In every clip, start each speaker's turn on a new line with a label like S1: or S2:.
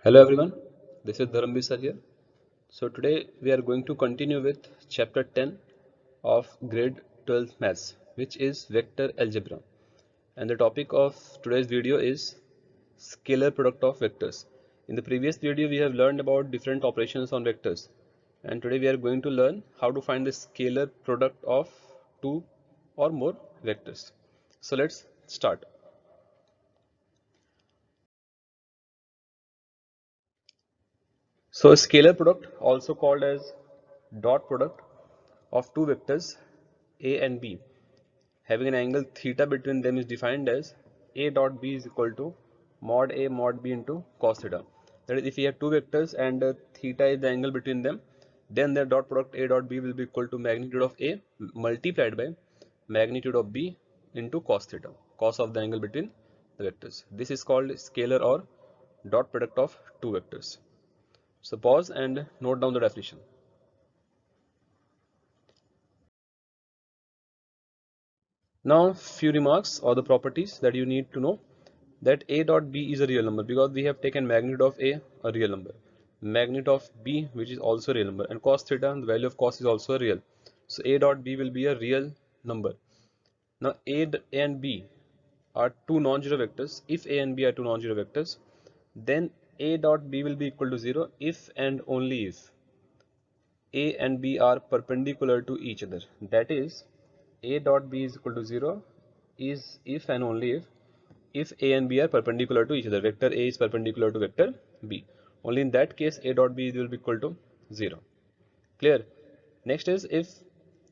S1: Hello everyone, this is Dharamveer sir here. So today we are going to continue with chapter 10 of grade 12 maths, which is vector algebra. And the topic of today's video is scalar product of vectors. In the previous video we have learned about different operations on vectors, and today we are going to learn how to find the scalar product of two or more vectors. So let's start. So a scalar product, also called as dot product of two vectors a and b having an angle theta between them, is defined as a dot b is equal to mod a mod b into cos theta. That is, if we have two vectors and theta is the angle between them, then their dot product a dot b will be equal to magnitude of a multiplied by magnitude of b into cos theta, cos of the angle between the vectors. This is called scalar or dot product of two vectors. So pause and note down the definition. Now few remarks or the properties that you need to know, that a dot b is a real number because we have taken magnitude of a real number, magnitude of b which is also a real number, and cos theta, the value of cos, is also a real. So a dot b will be a real number. Now a and b are two non-zero vectors. If a and b are two non-zero vectors, then a dot b will be equal to 0 if and only if a and b are perpendicular to each other. That is, a dot b is equal to 0 is if and only if a and b are perpendicular to each other. Vector a is perpendicular to vector b. Only in that case a dot b will be equal to 0. Clear? Next is, if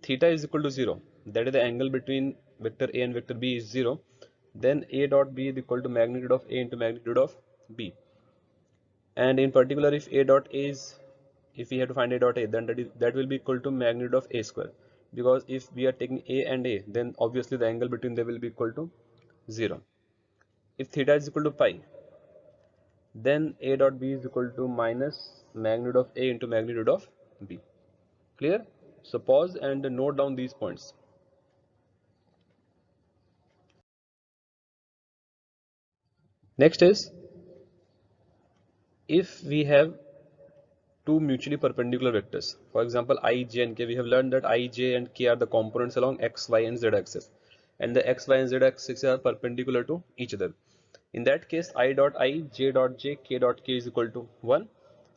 S1: theta is equal to 0, that is the angle between vector a and vector b is 0, then a dot b is equal to magnitude of a into magnitude of b. And in particular, if a dot a is, if we have to find a dot a, then that will be equal to magnitude of a square, because if we are taking a and a, then obviously the angle between them will be equal to 0. If theta is equal to pi, then a dot b is equal to minus magnitude of a into magnitude of b. Clear? So pause and note down these points. Next is, if we have two mutually perpendicular vectors, for example I, j and k, we have learned that I, j and k are the components along x, y and z axis, and the x, y and z axis are perpendicular to each other. In that case, I dot I, j dot j, k dot k is equal to 1,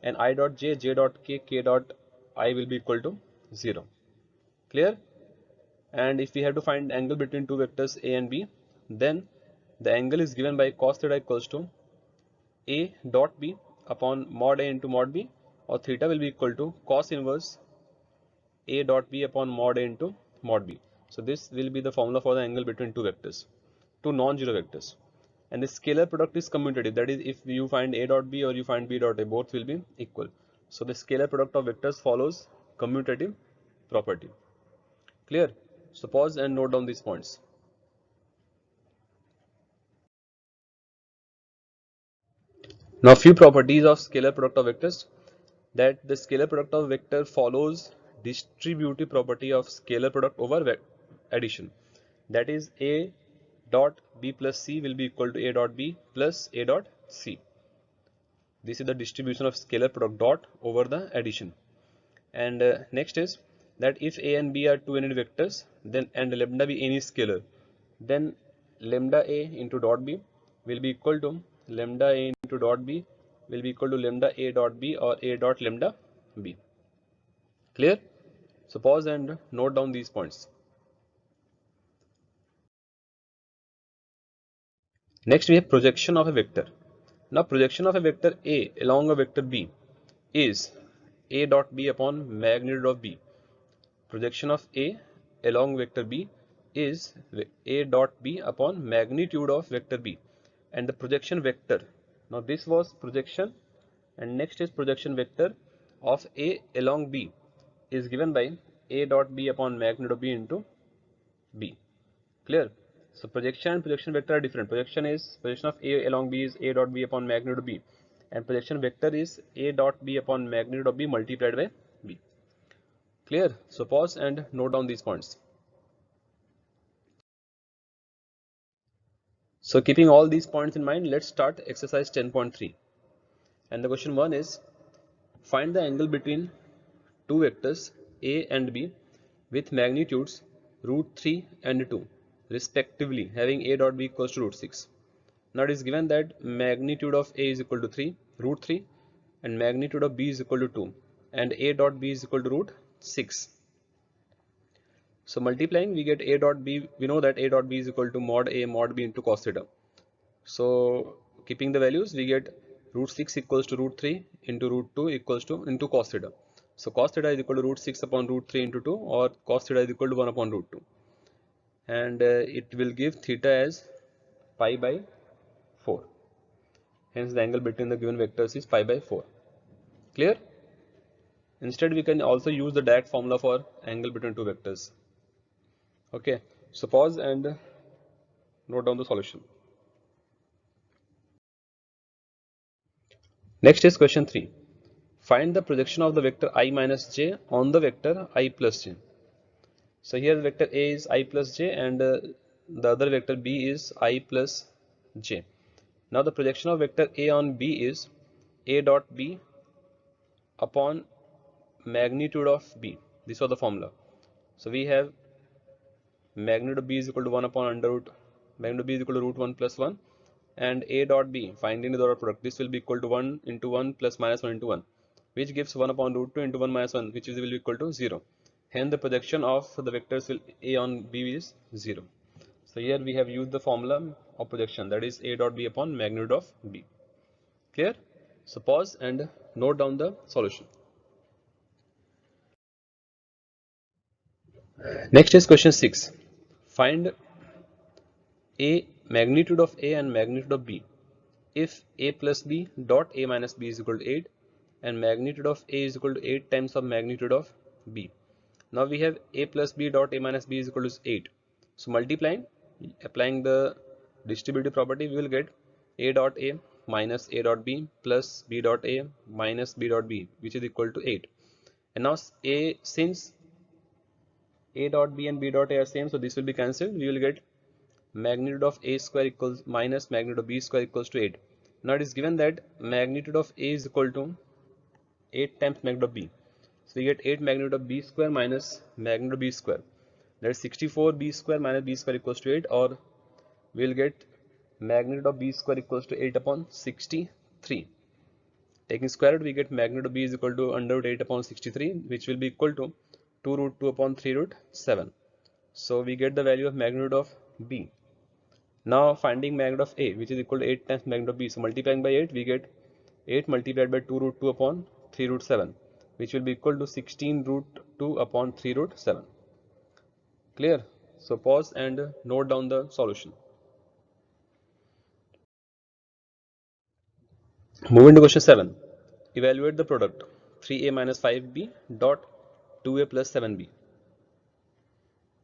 S1: and I dot j, j dot k, k dot I will be equal to 0. Clear? And if we have to find angle between two vectors a and b, then the angle is given by cos theta equals to a dot b upon mod a into mod b, or theta will be equal to cos inverse a dot b upon mod a into mod b. So this will be the formula for the angle between two vectors, two non-zero vectors. And the scalar product is commutative, that is, if you find a dot b or you find b dot a, both will be equal. So the scalar product of vectors follows commutative property. Clear? So pause and note down these points. Now few properties of scalar product of vectors, that the scalar product of vector follows distributive property of scalar product over addition. That is, a dot b plus c will be equal to a dot b plus a dot c. This is the distribution of scalar product dot over the addition. And next is that if a and b are two unit vectors, then and lambda be any scalar, then lambda a into dot b will be equal to lambda a into dot b will be equal to lambda a dot b or a dot lambda b. Clear? So pause and note down these points. Next we have projection of a vector. Now projection of a vector a along a vector b is a dot b upon magnitude of b. Projection of a along vector b is a dot b upon magnitude of vector b, and the projection vector, now this was projection, and next is projection vector of a along b, is given by a dot b upon magnitude of b into b. Clear? So projection and projection vector are different. Projection of a along b is a dot b upon magnitude of b, and projection vector is a dot b upon magnitude of b multiplied by b. Clear? So pause and note down these points. So keeping all these points in mind, let's start exercise 10.3. And the question 1 is, find the angle between two vectors A and B with magnitudes root 3 and 2 respectively, having A dot B equals to root 6. Now it is given that magnitude of A is equal to 3, root 3, and magnitude of B is equal to 2, and A dot B is equal to root 6. So multiplying, we get A dot B. We know that A dot B is equal to mod A mod B into cos theta. So keeping the values, we get root 6 equals to root 3 into root 2 equals to into cos theta. So cos theta is equal to root 6 upon root 3 into 2, or cos theta is equal to 1 upon root 2. And it will give theta as pi by 4. Hence the angle between the given vectors is pi by 4. Clear? Instead, we can also use the direct formula for angle between two vectors. Okay, so pause and note down the solution. Next is question 3. Find the projection of the vector I minus j on the vector I plus j. So here the vector A is I plus j, and the other vector B is I plus j. Now the projection of vector A on B is A dot B upon magnitude of B. This was the formula. So we have magnitude of B is equal to 1 upon under root, magnitude of B is equal to root 1 plus 1, and A dot B, finding the dot product, this will be equal to 1 into 1 plus minus 1 into 1, which gives 1 upon root 2 into 1 minus 1, which will be equal to 0. Hence the projection of the vectors will A on B is 0. So here we have used the formula of projection, that is A dot B upon magnitude of B. Clear? So pause and note down the solution. Next is question 6. Find A magnitude of A and magnitude of B if A plus B dot A minus B is equal to 8 and magnitude of A is equal to 8 times of magnitude of B. Now we have A plus B dot A minus B is equal to 8. So multiplying, applying the distributive property, we will get A dot A minus A dot B plus B dot A minus B dot B, which is equal to 8. And now since A dot B and B dot A are same, so this will be cancelled. We will get magnitude of A square equals minus magnitude of B square equals to 8. Now it is given that magnitude of A is equal to 8 times magnitude of B. So we get 8 magnitude of B square minus magnitude of B square. That is 64 B square minus B square equals to 8, or we will get magnitude of B square equals to 8 upon 63. Taking square root, we get magnitude of B is equal to under root 8 upon 63, which will be equal to 2 root 2 upon 3 root 7. So we get the value of magnitude of B. Now finding magnitude of A, which is equal to 8 times magnitude of B. So multiplying by 8, we get 8 multiplied by 2 root 2 upon 3 root 7, which will be equal to 16 root 2 upon 3 root 7. Clear? So pause and note down the solution. Moving to question 7. Evaluate the product 3a minus 5b dot 2a plus 7b.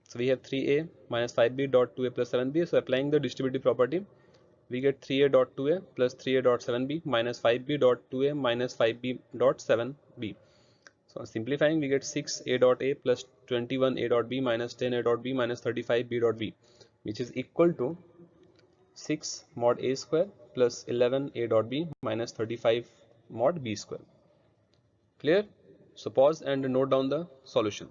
S1: So we have 3a minus 5b dot 2a plus 7b. So applying the distributive property, we get 3a dot 2a plus 3a dot 7b minus 5b dot 2a minus 5b dot 7b. So simplifying, we get 6a dot a plus 21a dot b minus 10a dot b minus 35b dot b, which is equal to 6 mod a square plus 11a dot b minus 35 mod b square. Clear? So pause and note down the solution.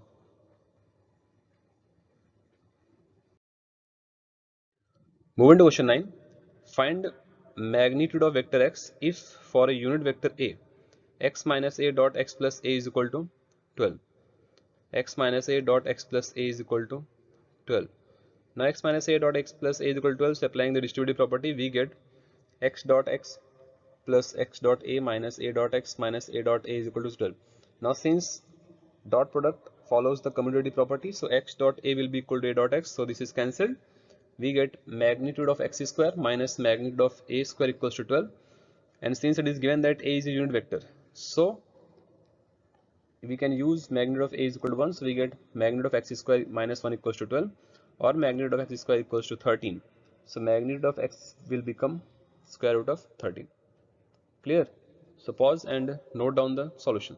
S1: Moving to question 9. Find magnitude of vector x if for a unit vector a, x minus a dot x plus a is equal to 12. X minus a dot x plus a is equal to 12. Now x minus a dot x plus a is equal to 12. So applying the distributive property, we get x dot x plus x dot a minus a dot x minus a dot a is equal to 12. Now since dot product follows the commutative property, so x dot a will be equal to a dot x, so this is cancelled. We get magnitude of x square minus magnitude of a square equals to 12, and since it is given that a is a unit vector, so we can use magnitude of a is equal to 1, so we get magnitude of x square minus 1 equals to 12, or magnitude of x square equals to 13. So magnitude of x will become square root of 13. Clear? So pause and note down the solution.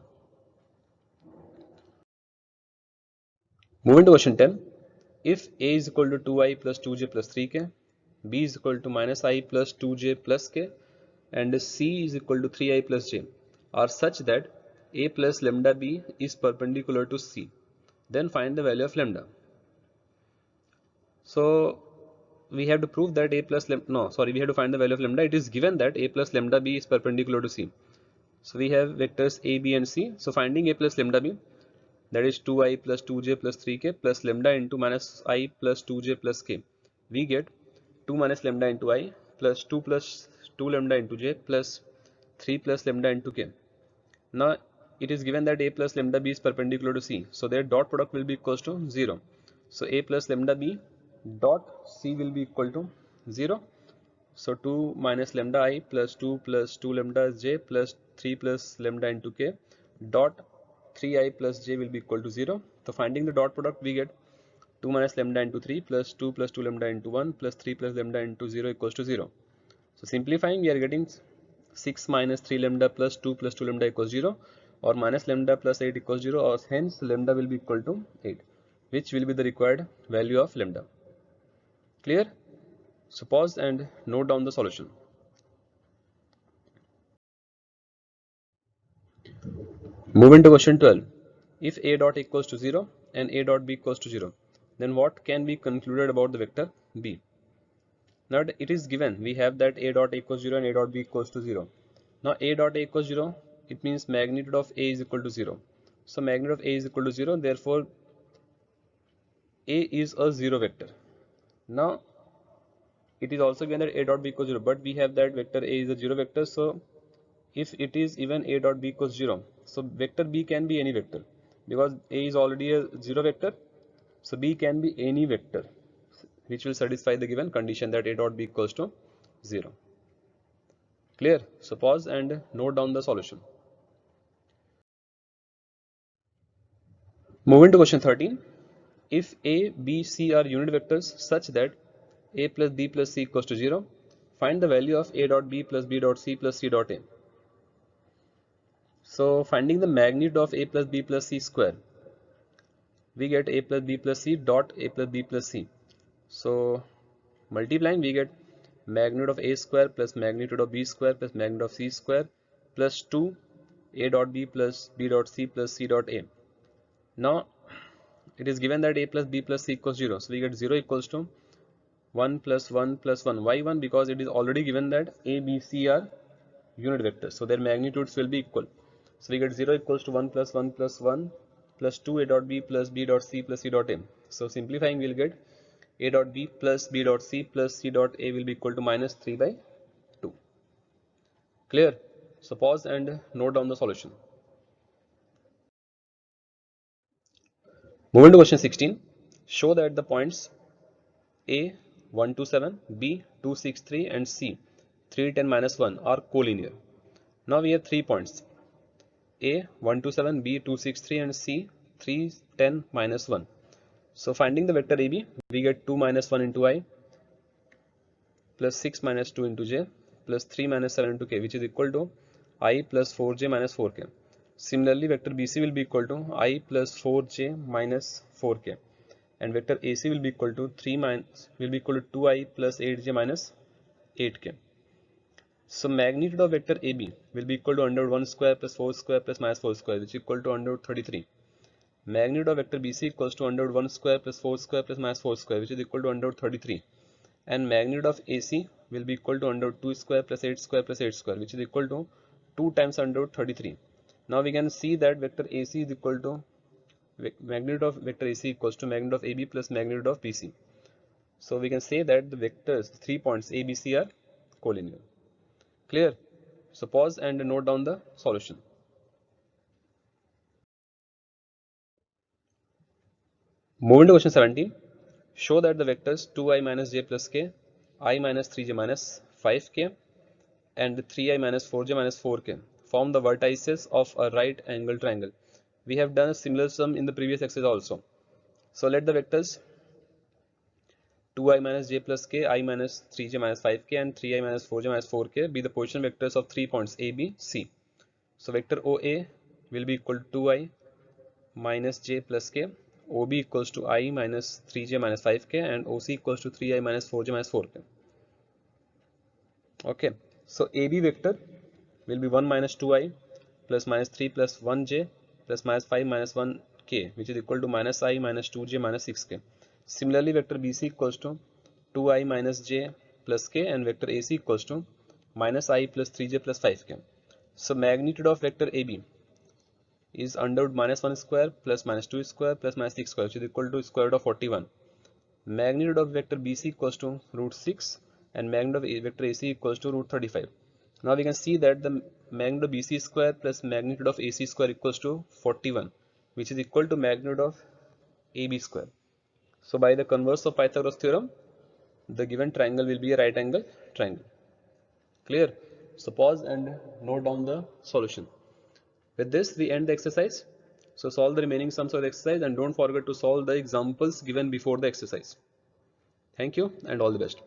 S1: Moving to question 10. If a is equal to 2i plus 2j plus 3k, b is equal to minus I plus 2j plus k, and C is equal to 3i plus j are such that a plus lambda b is perpendicular to C, then find the value of lambda. So we have to prove that we have to find the value of lambda. It is given that a plus lambda b is perpendicular to C. So we have vectors a, b and c. So finding a plus lambda b, that is 2i plus 2j plus 3k plus lambda into minus I plus 2j plus k. We get 2 minus lambda into I plus 2 plus 2 lambda into j plus 3 plus lambda into k. Now it is given that a plus lambda b is perpendicular to C. So their dot product will be equals to 0. So a plus lambda b dot C will be equal to 0. So 2 minus lambda I plus 2 lambda j plus 3 plus lambda into k dot 3i plus j will be equal to 0. So finding the dot product, we get 2 minus lambda into 3 plus 2 lambda into 1 plus 3 plus lambda into 0 equals to 0. So simplifying, we are getting 6 minus 3 lambda plus 2 lambda equals 0, or minus lambda plus 8 equals 0, or hence lambda will be equal to 8, which will be the required value of lambda. Clear? So pause and note down the solution. Moving to question 12. If a dot equals to 0 and a dot b equals to 0, then what can be concluded about the vector b? Now it is given, we have that a dot equals 0 and a dot b equals to 0. Now a dot a equals 0, it means magnitude of a is equal to 0. So magnitude of a is equal to 0, therefore a is a 0 vector. Now it is also given that a dot b equals 0, but we have that vector a is a 0 vector. So if it is even a dot b equals 0, so vector b can be any vector, because a is already a 0 vector. So b can be any vector which will satisfy the given condition that a dot b equals to 0. Clear? So pause and note down the solution. Moving to question 13. If a, b, c are unit vectors such that a plus b plus c equals to 0, find the value of a dot b plus b dot c plus c dot a. So finding the magnitude of a plus b plus c square, we get a plus b plus c dot a plus b plus c. So multiplying, we get magnitude of a square plus magnitude of b square plus magnitude of c square plus 2 a dot b plus b dot c plus c dot a. Now it is given that a plus b plus c equals 0. So we get 0 equals to 1 plus 1 plus 1. Why 1? Because it is already given that a, b, c are unit vectors. So their magnitudes will be equal. So we get 0 equals to 1 plus 1 plus 1 plus 2 a dot b plus b dot c plus c dot a. So simplifying, we will get a dot b plus b dot c plus c dot a will be equal to minus 3 by 2. Clear? So pause and note down the solution. Moving to question 16. Show that the points a 127, b 263 and c 310 minus 1 are collinear. Now we have 3 points a 127, b 263 and c 310 minus 1. So finding the vector ab, we get 2 minus 1 into I plus 6 minus 2 into j plus 3 minus 7 into k, which is equal to I plus 4j minus 4k. Similarly, vector bc will be equal to I plus 4j minus 4k, and vector ac will be equal to 2i plus 8j minus 8k. So magnitude of vector AB will be equal to under 1 square plus 4 square plus minus 4 square, which is equal to under 33. Magnitude of vector BC equals to under 1 square plus 4 square plus minus 4 square, which is equal to under 33. And magnitude of AC will be equal to under 2 square plus 8 square plus 8 square, which is equal to 2 times under 33. Now we can see that vector AC is equal to magnitude of vector AC equals to magnitude of AB plus magnitude of BC. So we can say that the vectors 3 points ABC are collinear. Clear? So pause and note down the solution. Moving to question 17. Show that the vectors 2i minus j plus k, I minus 3j minus 5k and 3i minus 4j minus 4k form the vertices of a right angle triangle. We have done a similar sum in the previous exercise also. So let the vectors 2i minus j plus k, I minus 3j minus 5k and 3i minus 4j minus 4k be the position vectors of 3 points a, b, c. So vector OA will be equal to 2i minus j plus k, OB equals to I minus 3j minus 5k and OC equals to 3i minus 4j minus 4k. Okay, So AB vector will be 1 minus 2i plus minus 3 plus 1j plus minus 5 minus 1k, which is equal to minus I minus 2j minus 6k. Similarly, vector BC equals to 2i minus j plus k, and vector AC equals to minus I plus 3j plus 5k. So magnitude of vector AB is under root minus 1 square plus minus 2 square plus minus 6 square, which is equal to square root of 41. Magnitude of vector BC equals to root 6, and magnitude of vector AC equals to root 35. Now we can see that the magnitude of BC square plus magnitude of AC square equals to 41, which is equal to magnitude of AB square. So by the converse of Pythagoras theorem, the given triangle will be a right angle triangle. Clear? So pause and note down the solution. With this, we end the exercise. So solve the remaining sums of the exercise and don't forget to solve the examples given before the exercise. Thank you and all the best.